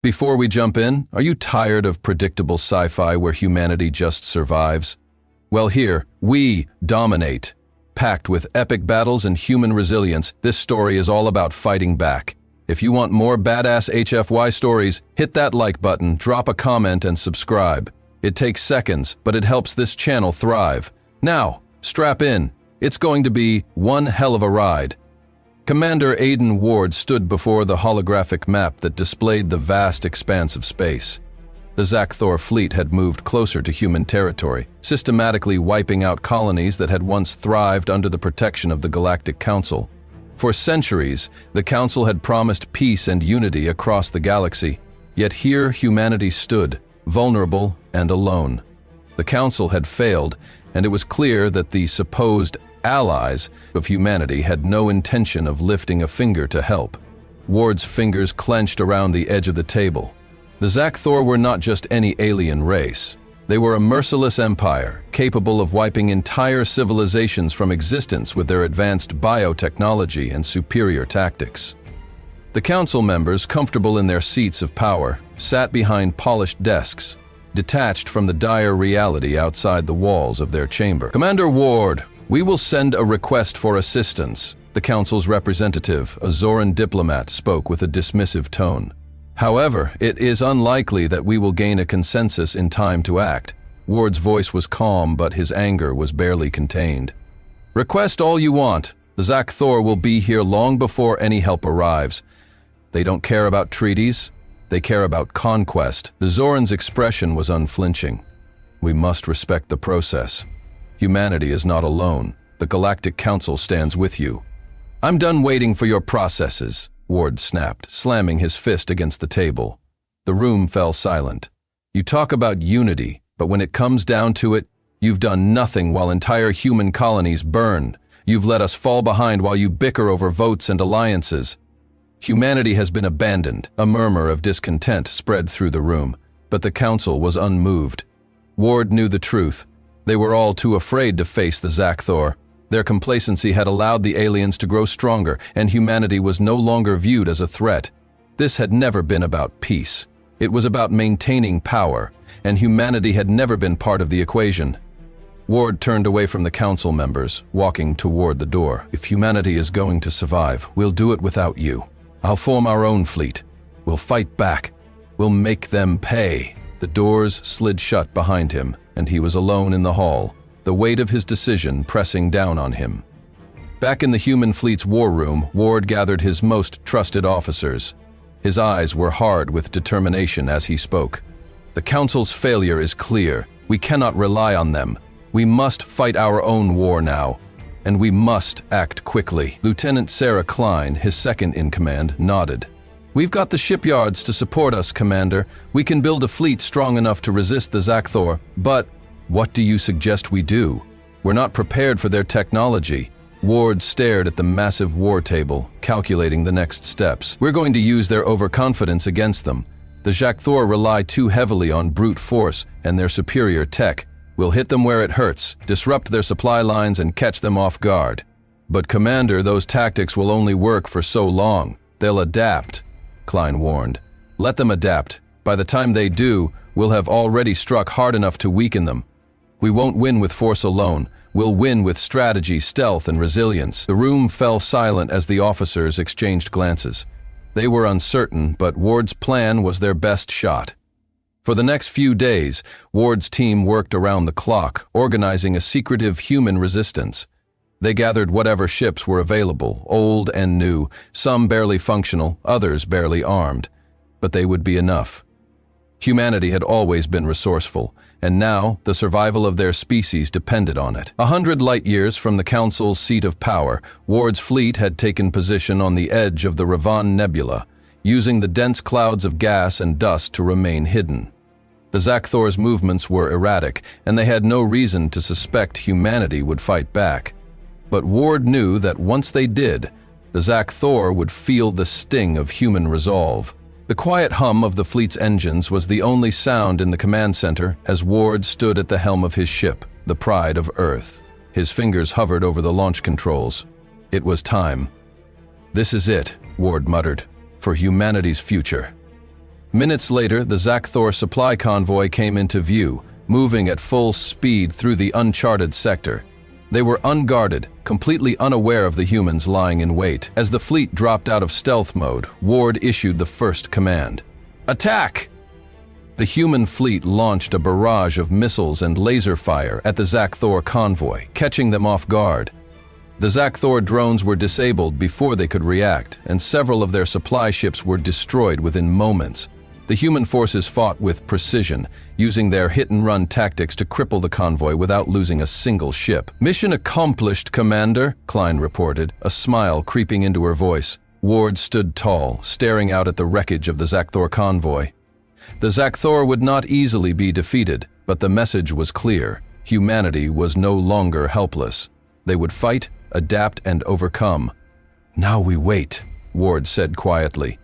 Before we jump in, are you tired of predictable sci-fi where humanity just survives? Well, here, we dominate. Packed with epic battles and human resilience, this story is all about fighting back. If you want more badass HFY stories, hit that like button, drop a comment, and subscribe. It takes seconds, but it helps this channel thrive. Now, strap in. It's going to be one hell of a ride. Commander Aiden Ward stood before the holographic map that displayed the vast expanse of space. The Xak'Thor fleet had moved closer to human territory, systematically wiping out colonies that had once thrived under the protection of the Galactic Council. For centuries, the Council had promised peace and unity across the galaxy, yet here humanity stood, vulnerable and alone. The Council had failed, and it was clear that the supposed allies of humanity had no intention of lifting a finger to help. Ward's fingers clenched around the edge of the table. The Xak'Thor were not just any alien race. They were a merciless empire, capable of wiping entire civilizations from existence with their advanced biotechnology and superior tactics. The council members, comfortable in their seats of power, sat behind polished desks, detached from the dire reality outside the walls of their chamber. "Commander Ward, we will send a request for assistance," the council's representative, a Zoran diplomat, spoke with a dismissive tone. "However, it is unlikely that we will gain a consensus in time to act." Ward's voice was calm, but his anger was barely contained. "Request all you want. The Xak'Thor will be here long before any help arrives. They don't care about treaties. They care about conquest." The Zoran's expression was unflinching. "We must respect the process. Humanity is not alone. The Galactic Council stands with you." "I'm done waiting for your processes," Ward snapped, slamming his fist against the table. The room fell silent. "You talk about unity, but when it comes down to it, you've done nothing while entire human colonies burn. You've let us fall behind while you bicker over votes and alliances. Humanity has been abandoned." A murmur of discontent spread through the room, but the council was unmoved. Ward knew the truth. They were all too afraid to face the Xak'Thor. Their complacency had allowed the aliens to grow stronger, and humanity was no longer viewed as a threat. This had never been about peace. It was about maintaining power, and humanity had never been part of the equation. Ward turned away from the council members, walking toward the door. "If humanity is going to survive, we'll do it without you. I'll form our own fleet. We'll fight back. We'll make them pay." The doors slid shut behind him, and he was alone in the hall, the weight of his decision pressing down on him. Back in the human fleet's war room, Ward gathered his most trusted officers. His eyes were hard with determination as he spoke. "The Council's failure is clear. We cannot rely on them. We must fight our own war now, and we must act quickly." Lieutenant Sarah Klein, his second-in-command, nodded. "We've got the shipyards to support us, Commander. We can build a fleet strong enough to resist the Xak'Thor, but what do you suggest we do? We're not prepared for their technology." Ward stared at the massive war table, calculating the next steps. "We're going to use their overconfidence against them. The Xak'Thor rely too heavily on brute force and their superior tech. We'll hit them where it hurts, disrupt their supply lines, and catch them off guard." "But Commander, those tactics will only work for so long. They'll adapt," Klein warned. "Let them adapt. By the time they do, we'll have already struck hard enough to weaken them. We won't win with force alone. We'll win with strategy, stealth, and resilience." The room fell silent as the officers exchanged glances. They were uncertain, but Ward's plan was their best shot. For the next few days, Ward's team worked around the clock, organizing a secretive human resistance. They gathered whatever ships were available, old and new, some barely functional, others barely armed. But they would be enough. Humanity had always been resourceful, and now the survival of their species depended on it. 100 light-years from the Council's seat of power, Ward's fleet had taken position on the edge of the Ravan Nebula, using the dense clouds of gas and dust to remain hidden. The Xak'Thor's movements were erratic, and they had no reason to suspect humanity would fight back. But Ward knew that once they did, the Xak'Thor would feel the sting of human resolve. The quiet hum of the fleet's engines was the only sound in the command center as Ward stood at the helm of his ship, the Pride of Earth. His fingers hovered over the launch controls. It was time. "This is it," Ward muttered, "for humanity's future." Minutes later, the Xak'Thor supply convoy came into view, moving at full speed through the uncharted sector. They were unguarded, completely unaware of the humans lying in wait. As the fleet dropped out of stealth mode, Ward issued the first command. Attack! The human fleet launched a barrage of missiles and laser fire at the Xak'Thor convoy, catching them off guard. The Xak'Thor drones were disabled before they could react, and several of their supply ships were destroyed within moments. The human forces fought with precision, using their hit-and-run tactics to cripple the convoy without losing a single ship. Mission accomplished, Commander, Klein reported, a smile creeping into her voice. Ward stood tall, staring out at the wreckage of the Xak'Thor convoy. The Xak'Thor would not easily be defeated, but the message was clear. Humanity was no longer helpless. They would fight, adapt, and overcome. Now we wait, Ward said quietly.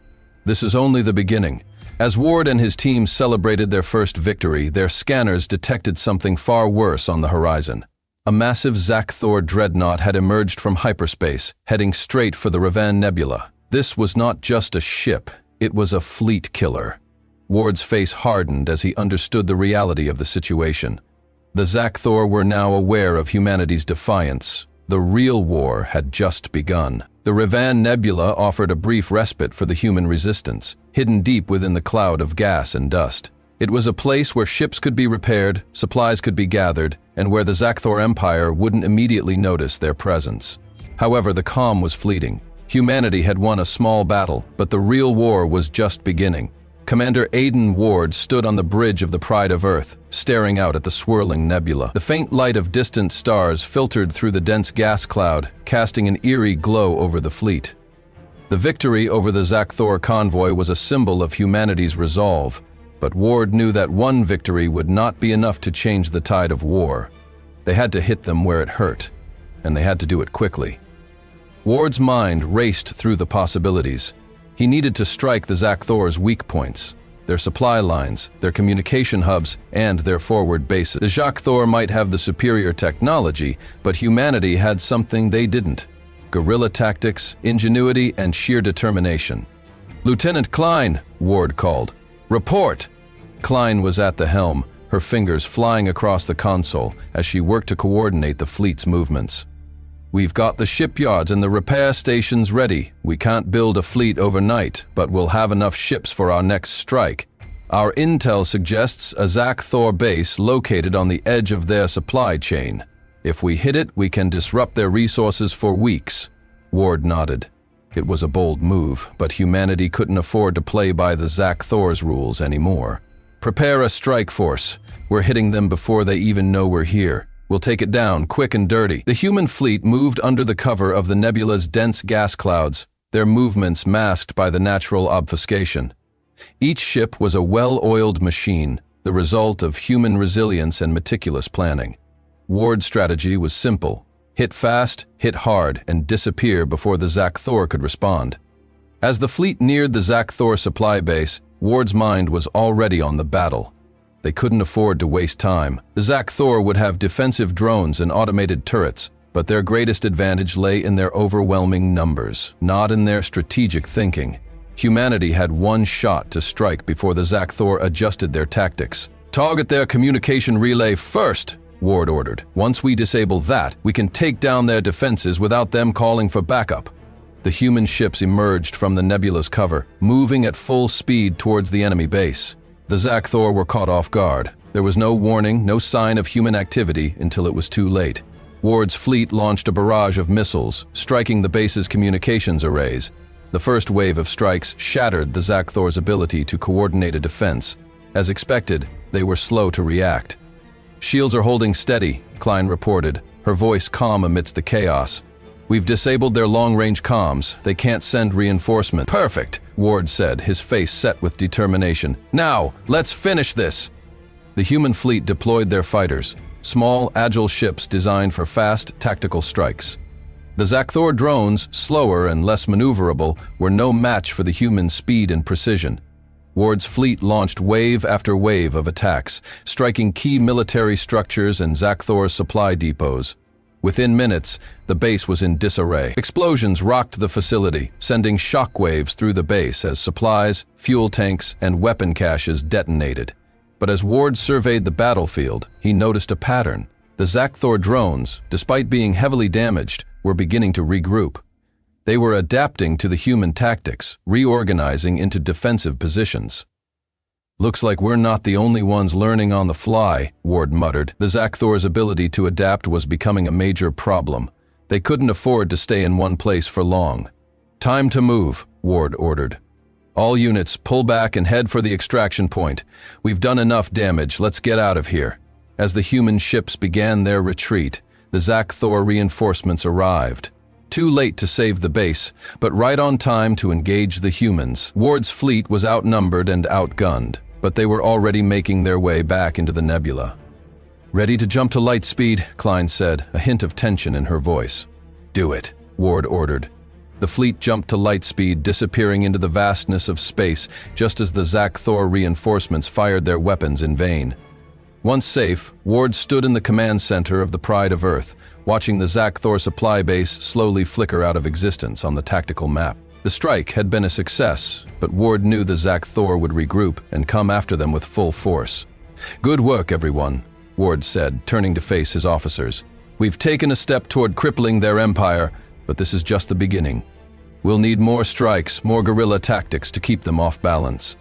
This is only the beginning. As Ward and his team celebrated their first victory, their scanners detected something far worse on the horizon. A massive Xak'Thor dreadnought had emerged from hyperspace, heading straight for the Revan Nebula. This was not just a ship, it was a fleet killer. Ward's face hardened as he understood the reality of the situation. The Xak'Thor were now aware of humanity's defiance. The real war had just begun. The Revan Nebula offered a brief respite for the human resistance, hidden deep within the cloud of gas and dust. It was a place where ships could be repaired, supplies could be gathered, and where the Xak'Thor Empire wouldn't immediately notice their presence. However, the calm was fleeting. Humanity had won a small battle, but the real war was just beginning. Commander Aiden Ward stood on the bridge of the Pride of Earth, staring out at the swirling nebula. The faint light of distant stars filtered through the dense gas cloud, casting an eerie glow over the fleet. The victory over the Xak'Thor convoy was a symbol of humanity's resolve, but Ward knew that one victory would not be enough to change the tide of war. They had to hit them where it hurt, and they had to do it quickly. Ward's mind raced through the possibilities. He needed to strike the Xak'Thor's weak points, their supply lines, their communication hubs, and their forward bases. The Xak'Thor might have the superior technology, but humanity had something they didn't: guerrilla tactics, ingenuity, and sheer determination. "Lieutenant Klein," Ward called. "Report!" Klein was at the helm, her fingers flying across the console as she worked to coordinate the fleet's movements. "We've got the shipyards and the repair stations ready. We can't build a fleet overnight, but we'll have enough ships for our next strike. Our intel suggests a Xak'Thor base located on the edge of their supply chain. If we hit it, we can disrupt their resources for weeks." Ward nodded. It was a bold move, but humanity couldn't afford to play by the Xak'Thor's rules anymore. "Prepare a strike force. We're hitting them before they even know we're here. We'll take it down, quick and dirty." The human fleet moved under the cover of the nebula's dense gas clouds, their movements masked by the natural obfuscation. Each ship was a well-oiled machine, the result of human resilience and meticulous planning. Ward's strategy was simple: hit fast, hit hard, and disappear before the Xak'Thor could respond. As the fleet neared the Xak'Thor supply base, Ward's mind was already on the battle. They couldn't afford to waste time. The Xak'Thor would have defensive drones and automated turrets, but their greatest advantage lay in their overwhelming numbers, not in their strategic thinking. Humanity had one shot to strike before the Xak'Thor adjusted their tactics. "Target their communication relay first," Ward ordered. "Once we disable that, we can take down their defenses without them calling for backup." The human ships emerged from the nebula's cover, moving at full speed towards the enemy base. The Xak'Thor were caught off guard. There was no warning, no sign of human activity until it was too late. Ward's fleet launched a barrage of missiles, striking the base's communications arrays. The first wave of strikes shattered the Xak'Thor's ability to coordinate a defense. As expected, they were slow to react. "Shields are holding steady," Klein reported, her voice calm amidst the chaos. "We've disabled their long-range comms. They can't send reinforcements." "Perfect," Ward said, his face set with determination. "Now, let's finish this." The human fleet deployed their fighters, small, agile ships designed for fast, tactical strikes. The Xak'Thor drones, slower and less maneuverable, were no match for the human speed and precision. Ward's fleet launched wave after wave of attacks, striking key military structures and Xak'Thor's supply depots. Within minutes, the base was in disarray. Explosions rocked the facility, sending shockwaves through the base as supplies, fuel tanks, and weapon caches detonated. But as Ward surveyed the battlefield, he noticed a pattern. The Xak'Thor drones, despite being heavily damaged, were beginning to regroup. They were adapting to the human tactics, reorganizing into defensive positions. "Looks like we're not the only ones learning on the fly," Ward muttered. The Xak'Thor's ability to adapt was becoming a major problem. They couldn't afford to stay in one place for long. "Time to move," Ward ordered. "All units, pull back and head for the extraction point. We've done enough damage, let's get out of here." As the human ships began their retreat, the Xak'Thor reinforcements arrived. Too late to save the base, but right on time to engage the humans. Ward's fleet was outnumbered and outgunned, but they were already making their way back into the nebula. "Ready to jump to light speed," Klein said, a hint of tension in her voice. "Do it," Ward ordered. The fleet jumped to light speed, disappearing into the vastness of space just as the Xak'Thor reinforcements fired their weapons in vain. Once safe, Ward stood in the command center of the Pride of Earth, watching the Xak'Thor supply base slowly flicker out of existence on the tactical map. The strike had been a success, but Ward knew the Xak'Thor would regroup and come after them with full force. "Good work, everyone," Ward said, turning to face his officers. "We've taken a step toward crippling their empire, but this is just the beginning. We'll need more strikes, more guerrilla tactics to keep them off balance."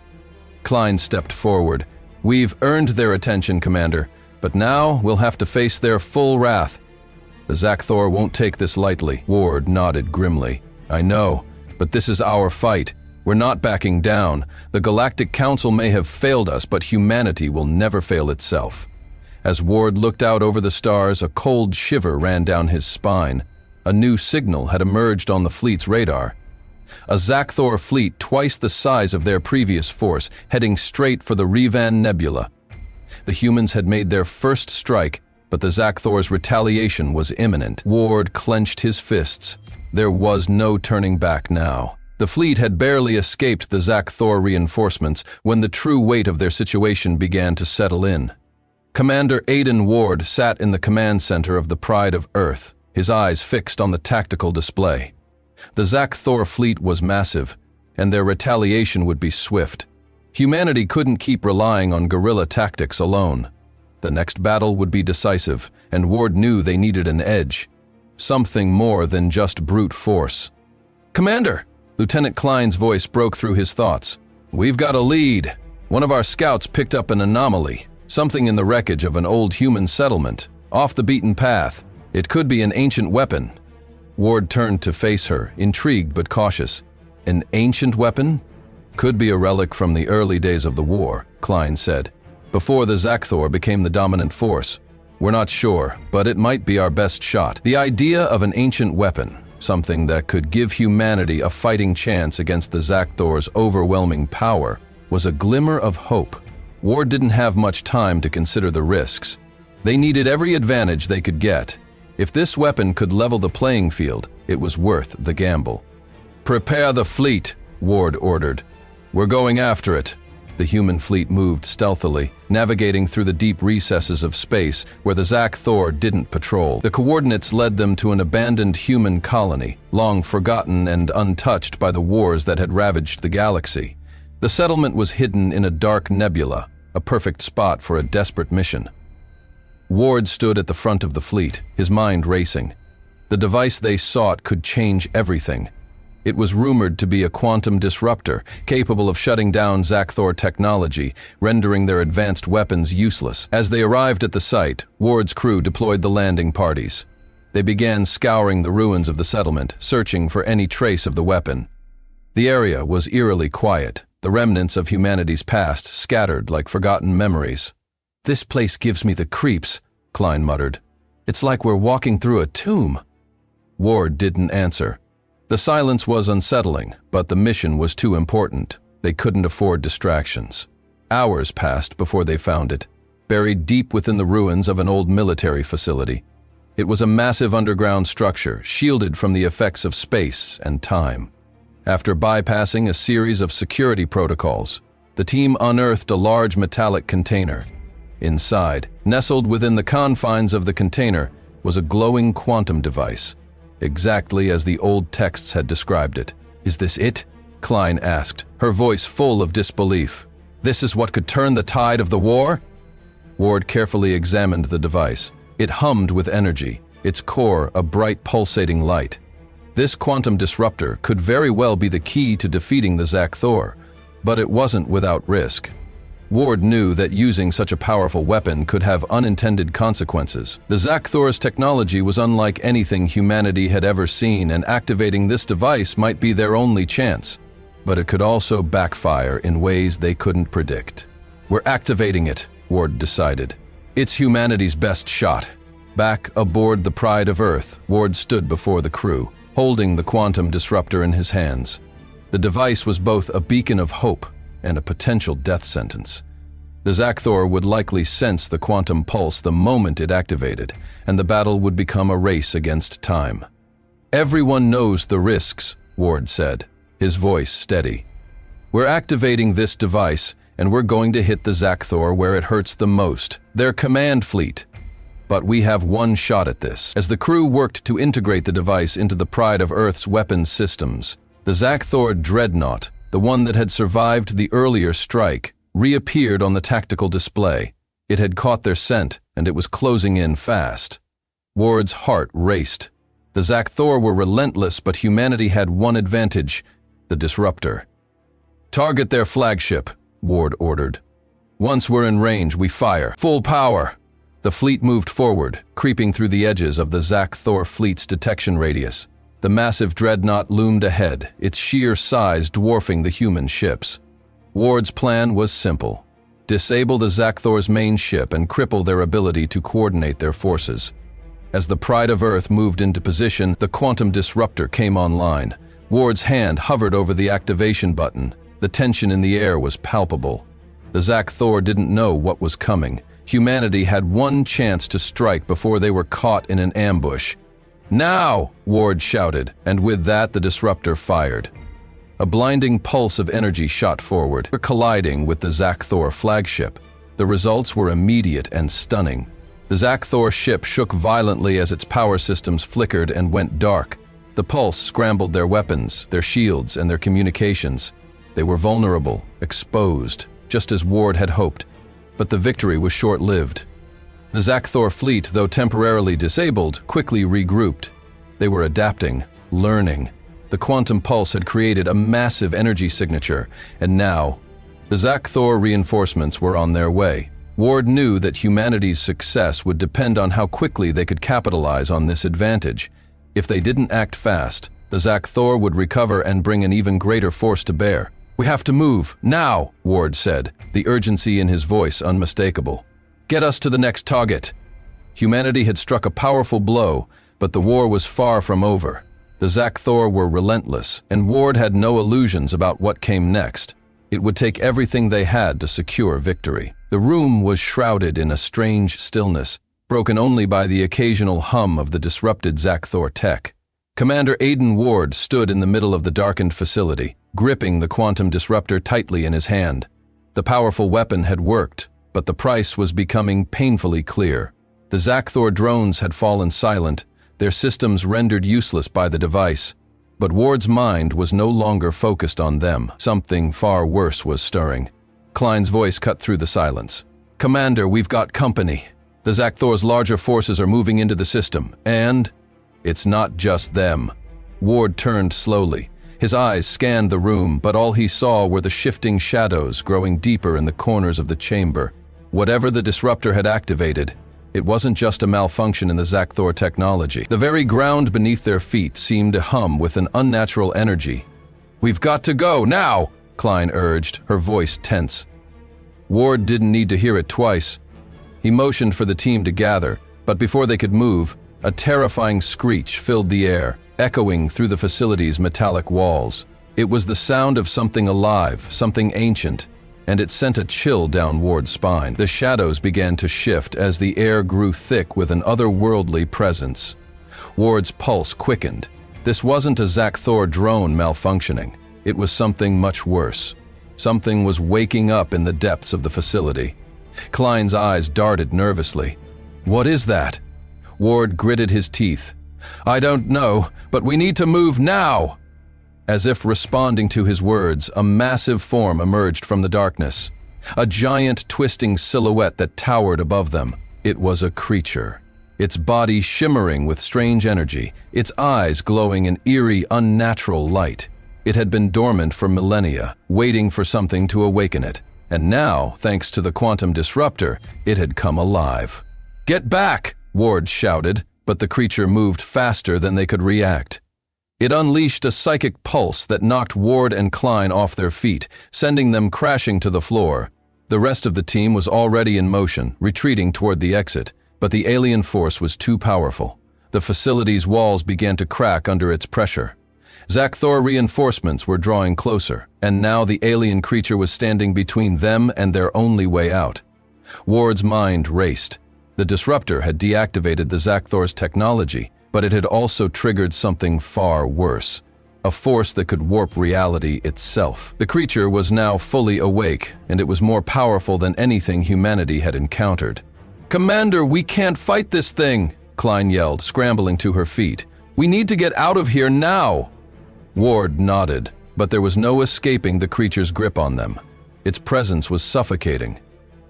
Klein stepped forward. "We've earned their attention, Commander, but now we'll have to face their full wrath." "The Xak'Thor won't take this lightly," Ward nodded grimly. "I know, but this is our fight. We're not backing down. The Galactic Council may have failed us, but humanity will never fail itself." As Ward looked out over the stars, a cold shiver ran down his spine. A new signal had emerged on the fleet's radar. A Xak'Thor fleet twice the size of their previous force, heading straight for the Revan Nebula. The humans had made their first strike, but the Xak'Thor's retaliation was imminent. Ward clenched his fists. There was no turning back now. The fleet had barely escaped the Xak'Thor reinforcements when the true weight of their situation began to settle in. Commander Aiden Ward sat in the command center of the Pride of Earth, his eyes fixed on the tactical display. The Xak'Thor fleet was massive, and their retaliation would be swift. Humanity couldn't keep relying on guerrilla tactics alone. The next battle would be decisive, and Ward knew they needed an edge. Something more than just brute force. "Commander!" Lieutenant Klein's voice broke through his thoughts. "We've got a lead. One of our scouts picked up an anomaly, something in the wreckage of an old human settlement, off the beaten path. It could be an ancient weapon." Ward turned to face her, intrigued but cautious. "An ancient weapon? Could be a relic from the early days of the war," Klein said, "before the Xak'Thor became the dominant force. We're not sure, but it might be our best shot." The idea of an ancient weapon, something that could give humanity a fighting chance against the Xak'Thor's overwhelming power, was a glimmer of hope. Ward didn't have much time to consider the risks. They needed every advantage they could get. If this weapon could level the playing field, it was worth the gamble. "Prepare the fleet," Ward ordered. "We're going after it." The human fleet moved stealthily, navigating through the deep recesses of space where the Xak'Thor didn't patrol. The coordinates led them to an abandoned human colony, long forgotten and untouched by the wars that had ravaged the galaxy. The settlement was hidden in a dark nebula, a perfect spot for a desperate mission. Ward stood at the front of the fleet, his mind racing. The device they sought could change everything. It was rumored to be a quantum disruptor, capable of shutting down Xak'Thor technology, rendering their advanced weapons useless. As they arrived at the site, Ward's crew deployed the landing parties. They began scouring the ruins of the settlement, searching for any trace of the weapon. The area was eerily quiet, the remnants of humanity's past scattered like forgotten memories. "This place gives me the creeps," Klein muttered. "It's like we're walking through a tomb." Ward didn't answer. The silence was unsettling, but the mission was too important. They couldn't afford distractions. Hours passed before they found it, buried deep within the ruins of an old military facility. It was a massive underground structure, shielded from the effects of space and time. After bypassing a series of security protocols, the team unearthed a large metallic container. Inside, nestled within the confines of the container, was a glowing quantum device, exactly as the old texts had described it. "Is this it?" Klein asked, her voice full of disbelief. "This is what could turn the tide of the war?" Ward carefully examined the device. It hummed with energy, its core a bright pulsating light. This quantum disruptor could very well be the key to defeating the Xak'Thor, but it wasn't without risk. Ward knew that using such a powerful weapon could have unintended consequences. The Xak'Thor's technology was unlike anything humanity had ever seen, and activating this device might be their only chance. But it could also backfire in ways they couldn't predict. "We're activating it," Ward decided. "It's humanity's best shot." Back aboard the Pride of Earth, Ward stood before the crew, holding the quantum disruptor in his hands. The device was both a beacon of hope and a potential death sentence. The Xak'Thor would likely sense the quantum pulse the moment it activated, and the battle would become a race against time. "Everyone knows the risks," Ward said, his voice steady. "We're activating this device, and we're going to hit the Xak'Thor where it hurts the most, their command fleet. But we have one shot at this." As the crew worked to integrate the device into the Pride of Earth's weapons systems, the Xak'Thor dreadnought, the one that had survived the earlier strike, reappeared on the tactical display. It had caught their scent, and it was closing in fast. Ward's heart raced. The Xak'Thor were relentless, but humanity had one advantage: the disruptor. "Target their flagship," Ward ordered. "Once we're in range, we fire. Full power!" The fleet moved forward, creeping through the edges of the Xak'Thor fleet's detection radius. The massive dreadnought loomed ahead, its sheer size dwarfing the human ships. Ward's plan was simple: disable the Xak'Thor's main ship and cripple their ability to coordinate their forces. As the Pride of Earth moved into position, the quantum disruptor came online. Ward's hand hovered over the activation button. The tension in the air was palpable. The Xak'Thor didn't know what was coming. Humanity had one chance to strike before they were caught in an ambush. "Now!" Ward shouted, and with that the disruptor fired. A blinding pulse of energy shot forward, colliding with the Xak'Thor flagship. The results were immediate and stunning. The Xak'Thor ship shook violently as its power systems flickered and went dark. The pulse scrambled their weapons, their shields, and their communications. They were vulnerable, exposed, just as Ward had hoped. But the victory was short-lived. The Xak'Thor fleet, though temporarily disabled, quickly regrouped. They were adapting, learning. The quantum pulse had created a massive energy signature, and now, the Xak'Thor reinforcements were on their way. Ward knew that humanity's success would depend on how quickly they could capitalize on this advantage. If they didn't act fast, the Xak'Thor would recover and bring an even greater force to bear. "We have to move, now," Ward said, the urgency in his voice unmistakable. "Get us to the next target." Humanity had struck a powerful blow, but the war was far from over. The Xak'Thor were relentless, and Ward had no illusions about what came next. It would take everything they had to secure victory. The room was shrouded in a strange stillness, broken only by the occasional hum of the disrupted Xak'Thor tech. Commander Aiden Ward stood in the middle of the darkened facility, gripping the quantum disruptor tightly in his hand. The powerful weapon had worked, but the price was becoming painfully clear. The Xak'Thor drones had fallen silent, their systems rendered useless by the device. But Ward's mind was no longer focused on them. Something far worse was stirring. Klein's voice cut through the silence. "Commander, we've got company. The Xak'Thor's larger forces are moving into the system, and it's not just them." Ward turned slowly. His eyes scanned the room, but all he saw were the shifting shadows growing deeper in the corners of the chamber. Whatever the disruptor had activated, it wasn't just a malfunction in the Xak'Thor technology. The very ground beneath their feet seemed to hum with an unnatural energy. "We've got to go, now!" Klein urged, her voice tense. Ward didn't need to hear it twice. He motioned for the team to gather, but before they could move, a terrifying screech filled the air, echoing through the facility's metallic walls. It was the sound of something alive, something ancient, and it sent a chill down Ward's spine. The shadows began to shift as the air grew thick with an otherworldly presence. Ward's pulse quickened. This wasn't a Xak'Thor drone malfunctioning. It was something much worse. Something was waking up in the depths of the facility. Klein's eyes darted nervously. "What is that?" Ward gritted his teeth. "I don't know, but we need to move now!" As if responding to his words, a massive form emerged from the darkness. A giant, twisting silhouette that towered above them. It was a creature. Its body shimmering with strange energy, its eyes glowing in eerie, unnatural light. It had been dormant for millennia, waiting for something to awaken it. And now, thanks to the quantum disruptor, it had come alive. "Get back!" Ward shouted, but the creature moved faster than they could react. It unleashed a psychic pulse that knocked Ward and Klein off their feet, sending them crashing to the floor. The rest of the team was already in motion, retreating toward the exit, but the alien force was too powerful. The facility's walls began to crack under its pressure. Xak'Thor reinforcements were drawing closer, and now the alien creature was standing between them and their only way out. Ward's mind raced. The disruptor had deactivated the Xak'Thor's technology, but it had also triggered something far worse. A force that could warp reality itself. The creature was now fully awake, and it was more powerful than anything humanity had encountered. "Commander, we can't fight this thing!" Klein yelled, scrambling to her feet. "We need to get out of here now!" Ward nodded, but there was no escaping the creature's grip on them. Its presence was suffocating.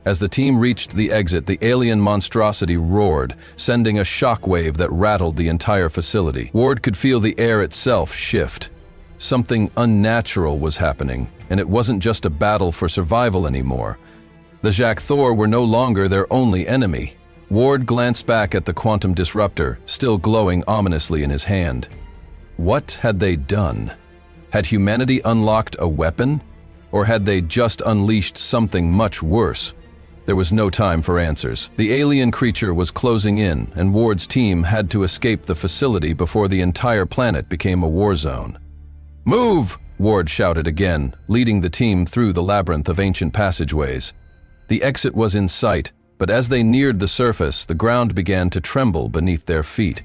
As the team reached the exit, the alien monstrosity roared, sending a shockwave that rattled the entire facility. Ward could feel the air itself shift. Something unnatural was happening, and it wasn't just a battle for survival anymore. The Xak'Thor were no longer their only enemy. Ward glanced back at the quantum disruptor, still glowing ominously in his hand. What had they done? Had humanity unlocked a weapon? Or had they just unleashed something much worse? There was no time for answers. The alien creature was closing in, and Ward's team had to escape the facility before the entire planet became a war zone. "Move!" Ward shouted again, leading the team through the labyrinth of ancient passageways. The exit was in sight, but as they neared the surface, the ground began to tremble beneath their feet.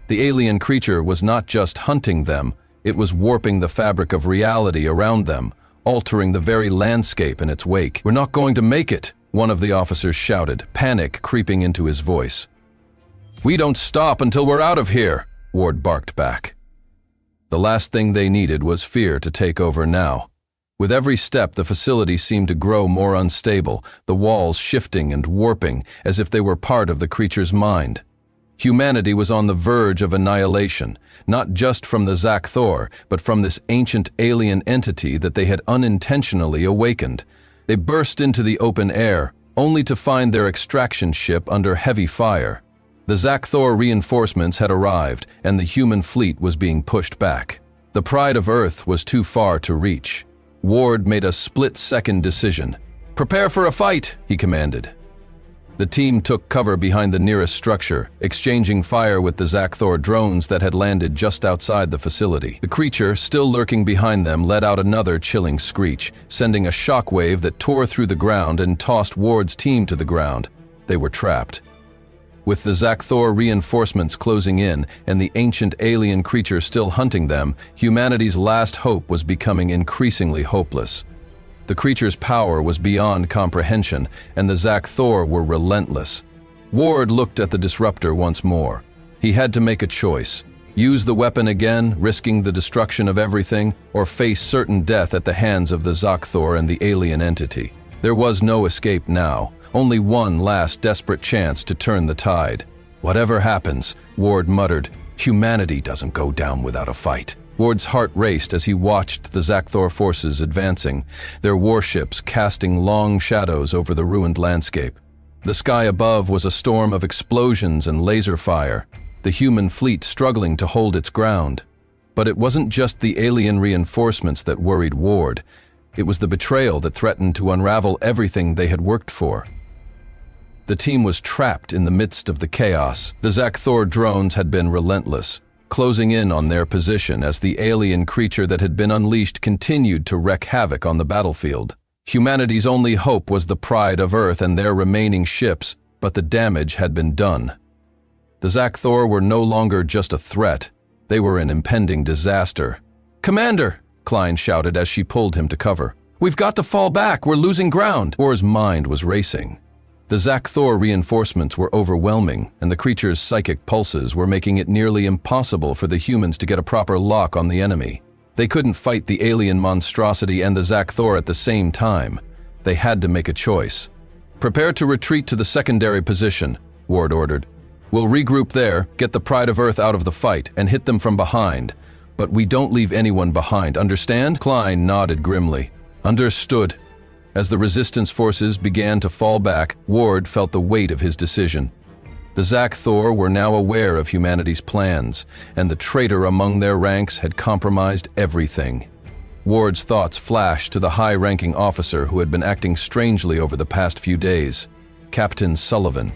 The alien creature was not just hunting them, it was warping the fabric of reality around them, altering the very landscape in its wake. "We're not going to make it!" one of the officers shouted, panic creeping into his voice. "We don't stop until we're out of here," Ward barked back. The last thing they needed was fear to take over now. With every step, the facility seemed to grow more unstable, the walls shifting and warping as if they were part of the creature's mind. Humanity was on the verge of annihilation, not just from the Xak'Thor, but from this ancient alien entity that they had unintentionally awakened. They burst into the open air, only to find their extraction ship under heavy fire. The Xak'Thor reinforcements had arrived, and the human fleet was being pushed back. The pride of Earth was too far to reach. Ward made a split-second decision. "Prepare for a fight," he commanded. The team took cover behind the nearest structure, exchanging fire with the Xak'Thor drones that had landed just outside the facility. The creature, still lurking behind them, let out another chilling screech, sending a shockwave that tore through the ground and tossed Ward's team to the ground. They were trapped. With the Xak'Thor reinforcements closing in and the ancient alien creature still hunting them, humanity's last hope was becoming increasingly hopeless. The creature's power was beyond comprehension, and the Xak'Thor were relentless. Ward looked at the disruptor once more. He had to make a choice. Use the weapon again, risking the destruction of everything, or face certain death at the hands of the Xak'Thor and the alien entity. There was no escape now, only one last desperate chance to turn the tide. "Whatever happens," Ward muttered, "humanity doesn't go down without a fight." Ward's heart raced as he watched the Xak'Thor forces advancing, their warships casting long shadows over the ruined landscape. The sky above was a storm of explosions and laser fire, the human fleet struggling to hold its ground. But it wasn't just the alien reinforcements that worried Ward. It was the betrayal that threatened to unravel everything they had worked for. The team was trapped in the midst of the chaos. The Xak'Thor drones had been relentless, closing in on their position as the alien creature that had been unleashed continued to wreak havoc on the battlefield. Humanity's only hope was the pride of Earth and their remaining ships, but the damage had been done. The Xak'Thor were no longer just a threat. They were an impending disaster. "Commander!" Klein shouted as she pulled him to cover. "We've got to fall back, we're losing ground." War's mind was racing. The Xak'Thor reinforcements were overwhelming, and the creature's psychic pulses were making it nearly impossible for the humans to get a proper lock on the enemy. They couldn't fight the alien monstrosity and the Xak'Thor at the same time. They had to make a choice. "Prepare to retreat to the secondary position," Ward ordered. "We'll regroup there, get the Pride of Earth out of the fight, and hit them from behind. But we don't leave anyone behind, understand?" Klein nodded grimly. "Understood." As the resistance forces began to fall back, Ward felt the weight of his decision. The Xak'Thor were now aware of humanity's plans, and the traitor among their ranks had compromised everything. Ward's thoughts flashed to the high-ranking officer who had been acting strangely over the past few days, Captain Sullivan.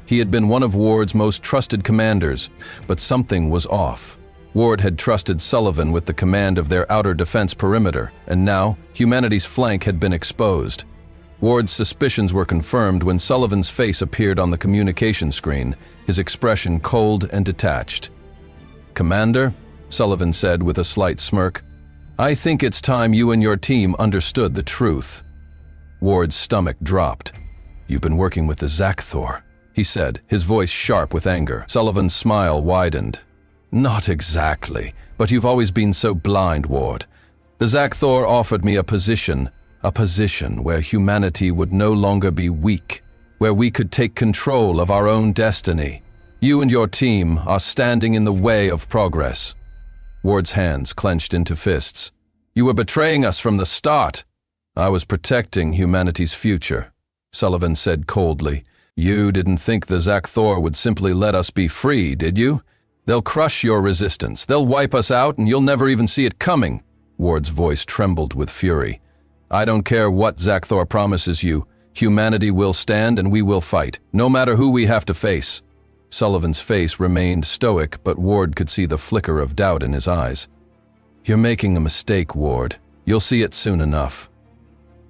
He had been one of Ward's most trusted commanders, but something was off. Ward had trusted Sullivan with the command of their outer defense perimeter, and now humanity's flank had been exposed. Ward's suspicions were confirmed when Sullivan's face appeared on the communication screen, his expression cold and detached. "Commander," Sullivan said with a slight smirk, "I think it's time you and your team understood the truth." Ward's stomach dropped. "You've been working with the Xak'Thor," he said, his voice sharp with anger. Sullivan's smile widened. "Not exactly, but you've always been so blind, Ward. The Xak'Thor offered me a position where humanity would no longer be weak, where we could take control of our own destiny. You and your team are standing in the way of progress." Ward's hands clenched into fists. "You were betraying us from the start." "I was protecting humanity's future," Sullivan said coldly. "You didn't think the Xak'Thor would simply let us be free, did you? They'll crush your resistance. They'll wipe us out and you'll never even see it coming." Ward's voice trembled with fury. "I don't care what Xak'Thor promises you. Humanity will stand and we will fight, no matter who we have to face." Sullivan's face remained stoic, but Ward could see the flicker of doubt in his eyes. "You're making a mistake, Ward. You'll see it soon enough.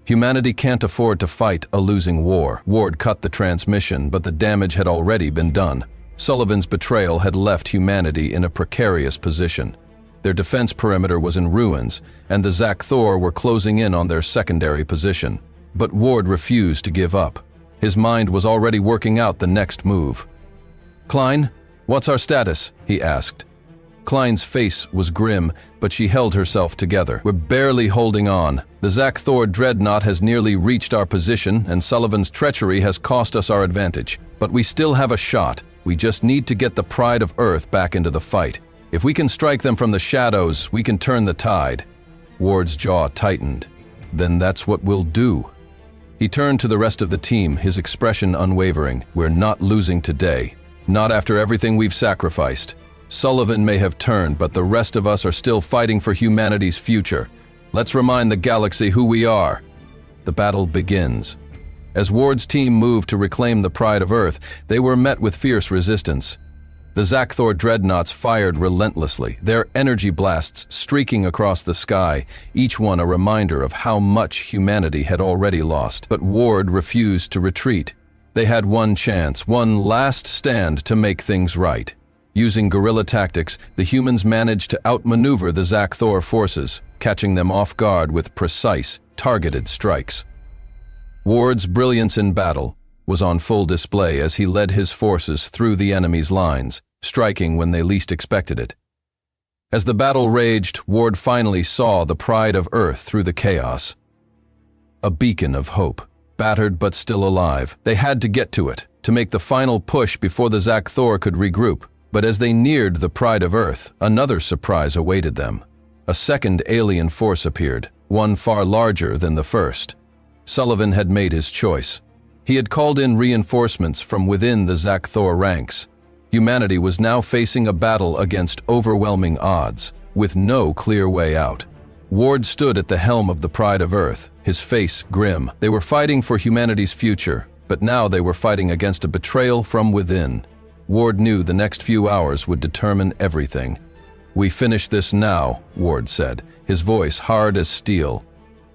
Humanity can't afford to fight a losing war." Ward cut the transmission, but the damage had already been done. Sullivan's betrayal had left humanity in a precarious position. Their defense perimeter was in ruins, and the Xak'Thor were closing in on their secondary position. But Ward refused to give up. His mind was already working out the next move. "Klein, what's our status?" he asked. Klein's face was grim, but she held herself together. "We're barely holding on. The Xak'Thor dreadnought has nearly reached our position, and Sullivan's treachery has cost us our advantage. But we still have a shot. We just need to get the Pride of Earth back into the fight. If we can strike them from the shadows, we can turn the tide." Ward's jaw tightened. "Then that's what we'll do." He turned to the rest of the team, his expression unwavering. "We're not losing today. Not after everything we've sacrificed. Sullivan may have turned, but the rest of us are still fighting for humanity's future. Let's remind the galaxy who we are." The battle begins. As Ward's team moved to reclaim the Pride of Earth, they were met with fierce resistance. The Xak'Thor dreadnoughts fired relentlessly, their energy blasts streaking across the sky, each one a reminder of how much humanity had already lost. But Ward refused to retreat. They had one chance, one last stand to make things right. Using guerrilla tactics, the humans managed to outmaneuver the Xak'Thor forces, catching them off guard with precise, targeted strikes. Ward's brilliance in battle was on full display as he led his forces through the enemy's lines, striking when they least expected it. As the battle raged, Ward finally saw the Pride of Earth through the chaos. A beacon of hope, battered but still alive. They had to get to it, to make the final push before the Xak'Thor could regroup. But as they neared the Pride of Earth, another surprise awaited them. A second alien force appeared, one far larger than the first. Sullivan had made his choice. He had called in reinforcements from within the Xak'Thor ranks. Humanity was now facing a battle against overwhelming odds, with no clear way out. Ward stood at the helm of the Pride of Earth, his face grim. They were fighting for humanity's future, but now they were fighting against a betrayal from within. Ward knew the next few hours would determine everything. "We finish this now," Ward said, his voice hard as steel.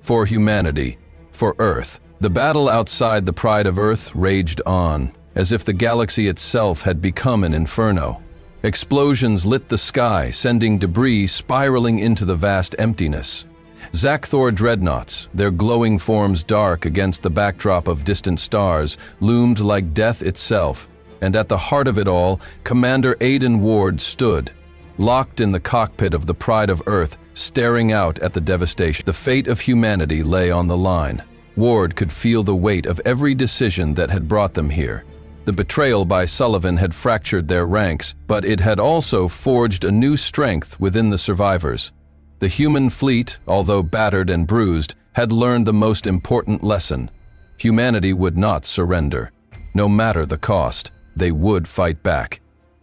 "For humanity, for Earth." The battle outside the Pride of Earth raged on, as if the galaxy itself had become an inferno. Explosions lit the sky, sending debris spiraling into the vast emptiness. Xak'Thor dreadnoughts, their glowing forms dark against the backdrop of distant stars, loomed like death itself. And at the heart of it all, Commander Aiden Ward stood, locked in the cockpit of the Pride of Earth, staring out at the devastation. The fate of humanity lay on the line. Ward could feel the weight of every decision that had brought them here. The betrayal by Sullivan had fractured their ranks, but it had also forged a new strength within the survivors. The human fleet, although battered and bruised, had learned the most important lesson. Humanity would not surrender. No matter the cost, they would fight back.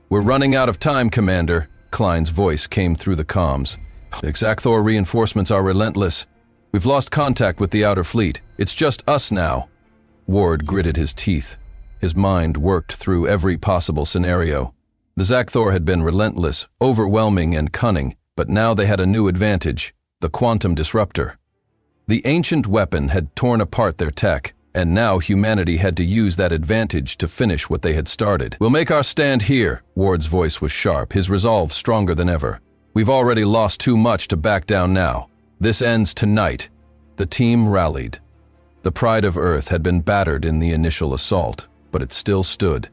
"We're running out of time, Commander," Klein's voice came through the comms. "Xak'Thor reinforcements are relentless. We've lost contact with the outer fleet. It's just us now." Ward gritted his teeth. His mind worked through every possible scenario. The Xak'Thor had been relentless, overwhelming, and cunning, but now they had a new advantage: the quantum disruptor. The ancient weapon had torn apart their tech, and now humanity had to use that advantage to finish what they had started. "We'll make our stand here," Ward's voice was sharp, his resolve stronger than ever. "We've already lost too much to back down now. This ends tonight." The team rallied. The Pride of Earth had been battered in the initial assault, but it still stood.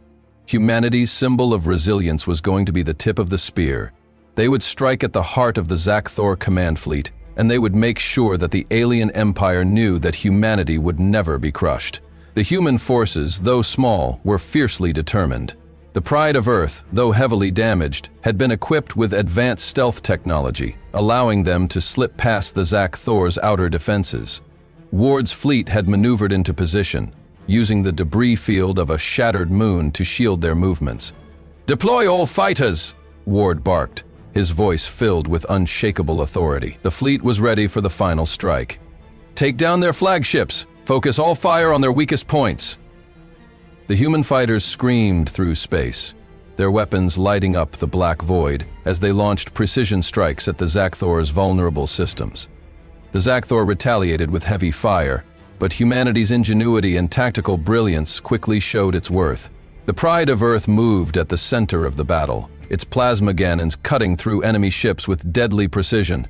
Humanity's symbol of resilience was going to be the tip of the spear. They would strike at the heart of the Xak'Thor command fleet, and they would make sure that the alien empire knew that humanity would never be crushed. The human forces, though small, were fiercely determined. The Pride of Earth, though heavily damaged, had been equipped with advanced stealth technology, allowing them to slip past the Xak'Thor's outer defenses. Ward's fleet had maneuvered into position, using the debris field of a shattered moon to shield their movements. "Deploy all fighters!" Ward barked, his voice filled with unshakable authority. The fleet was ready for the final strike. "Take down their flagships! Focus all fire on their weakest points!" The human fighters screamed through space, their weapons lighting up the black void as they launched precision strikes at the Xak'Thor's vulnerable systems. The Xak'Thor retaliated with heavy fire, but humanity's ingenuity and tactical brilliance quickly showed its worth. The Pride of Earth moved at the center of the battle, its plasma cannons cutting through enemy ships with deadly precision.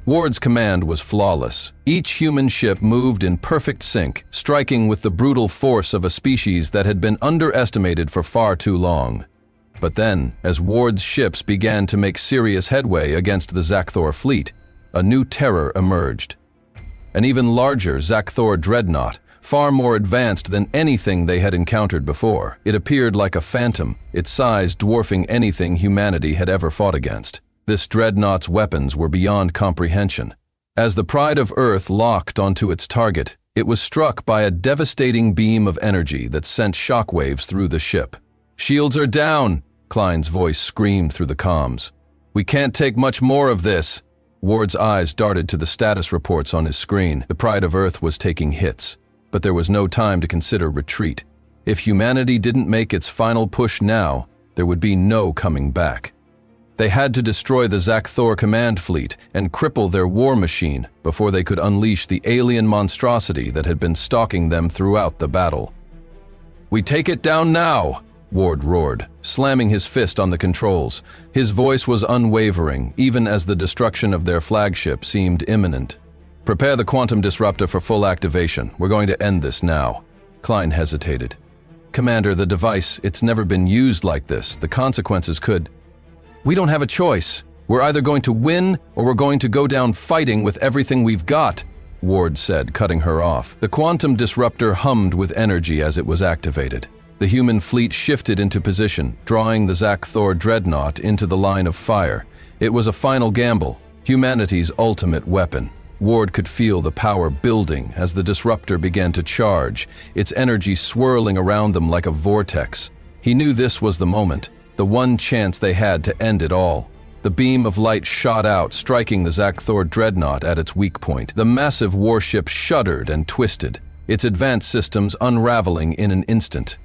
Ward's command was flawless. Each human ship moved in perfect sync, striking with the brutal force of a species that had been underestimated for far too long. But then, as Ward's ships began to make serious headway against the Xak'Thor fleet, a new terror emerged. An even larger Xak'Thor dreadnought, far more advanced than anything they had encountered before. It appeared like a phantom, its size dwarfing anything humanity had ever fought against. This dreadnought's weapons were beyond comprehension. As the Pride of Earth locked onto its target, it was struck by a devastating beam of energy that sent shockwaves through the ship. "Shields are down!" Klein's voice screamed through the comms. "We can't take much more of this." Ward's eyes darted to the status reports on his screen. The Pride of Earth was taking hits, but there was no time to consider retreat. If humanity didn't make its final push now, there would be no coming back. They had to destroy the Xak'Thor command fleet and cripple their war machine before they could unleash the alien monstrosity that had been stalking them throughout the battle. "We take it down now!" Ward roared, slamming his fist on the controls. His voice was unwavering, even as the destruction of their flagship seemed imminent. "Prepare the quantum disruptor for full activation. We're going to end this now." Klein hesitated. "Commander, the device, it's never been used like this. The consequences could—" "We don't have a choice. We're either going to win or we're going to go down fighting with everything we've got," Ward said, cutting her off. The quantum disruptor hummed with energy as it was activated. The human fleet shifted into position, drawing the Xak'Thor dreadnought into the line of fire. It was a final gamble, humanity's ultimate weapon. Ward could feel the power building as the disruptor began to charge, its energy swirling around them like a vortex. He knew this was the moment, the one chance they had to end it all. The beam of light shot out, striking the Xak'Thor dreadnought at its weak point. The massive warship shuddered and twisted, its advanced systems unraveling in an instant.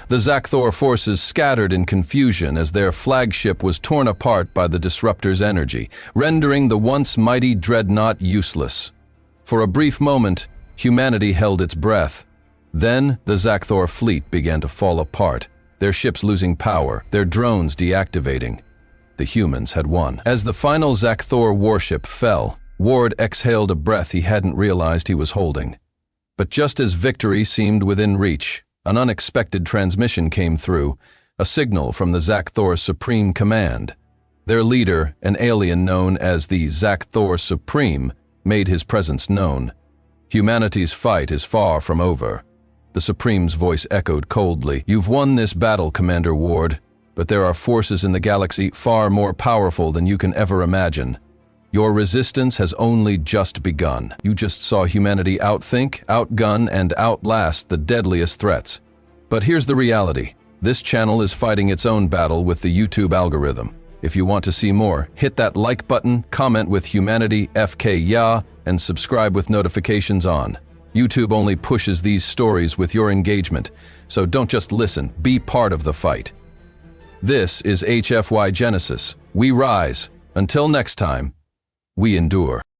The Xak'Thor forces scattered in confusion as their flagship was torn apart by the disruptor's energy, rendering the once mighty dreadnought useless. For a brief moment, humanity held its breath. Then the Xak'Thor fleet began to fall apart, their ships losing power, their drones deactivating. The humans had won. As the final Xak'Thor warship fell, Ward exhaled a breath he hadn't realized he was holding. But just as victory seemed within reach, an unexpected transmission came through, a signal from the Xak'Thor Supreme Command. Their leader, an alien known as the Xak'Thor Supreme, made his presence known. Humanity's fight is far from over. The Supreme's voice echoed coldly. You've won this battle, Commander Ward, but there are forces in the galaxy far more powerful than you can ever imagine. Your resistance has only just begun. You just saw humanity outthink, outgun, and outlast the deadliest threats. But here's the reality. This channel is fighting its own battle with the YouTube algorithm. If you want to see more, hit that like button, comment with humanity, FK ya, and subscribe with notifications on. YouTube only pushes these stories with your engagement, so don't just listen, be part of the fight. This is HFY Genesis. We rise. Until next time, we endure.